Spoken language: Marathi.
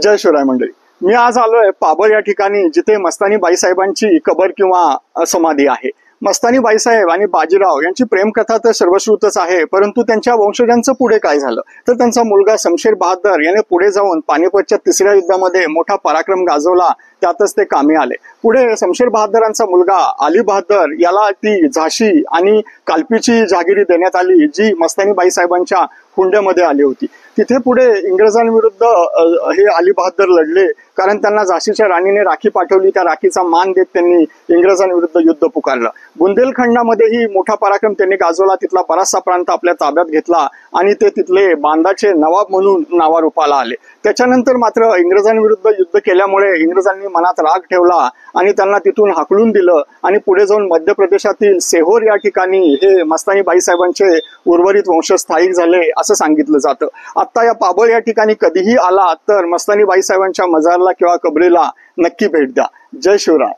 जय शिवराय मंडळी. मी आज आलोय पाबळ या ठिकाणी, जिथे मस्तानी बाईसाहेबांची कबर किंवा समाधी आहे. मस्तानी बाईसाहेब आणि बाजीराव यांची प्रेमकथा तर सर्वश्रुतच आहे, परंतु त्यांच्या वंशजांचं पुढे काय झालं तर त्यांचा मुलगा शमशेर बहादर याने पुढे जाऊन पानिपतच्या तिसऱ्या युद्धामध्ये मोठा पराक्रम गाजवला. त्यातच ते कामी आले. पुढे शमशेर बहादरांचा मुलगा अली बहादर याला ती झाशी आणि कालपीची जहागिरी देण्यात आली, जी मस्तानी बाईसाहेबांच्या हुंड्यामध्ये आली होती. तिथे पुढे इंग्रजांविरुद्ध हे अली बहादर लढले, कारण त्यांना झाशीच्या राणीने राखी पाठवली. त्या राखीचा मान देत त्यांनी इंग्रजांविरुद्ध युद्ध पुकारलं. बुंदेलखंडामध्येही मोठा पराक्रम त्यांनी गाजवला. तिथला बराचसा प्रांत आपल्या ताब्यात घेतला आणि ते तिथले बांदाचे नवाब म्हणून नावारूपाला आले. त्याच्यानंतर मात्र इंग्रजांविरुद्ध युद्ध केल्यामुळे इंग्रजांनी मनात राग ठेवला आणि त्यांना तिथून हाकलून दिलं आणि पुढे जाऊन मध्य प्रदेशातील सेहोर या ठिकाणी हे मस्तानी बाईसाहेबांचे उर्वरित वंश स्थायिक झाले असं सांगितलं जातं. आता या पाबळ या ठिकाणी कधीही आला तर मस्तानी बाईसाहेबांच्या मजारला किंवा कबरीला नक्की भेट द्या. जय शिवराय.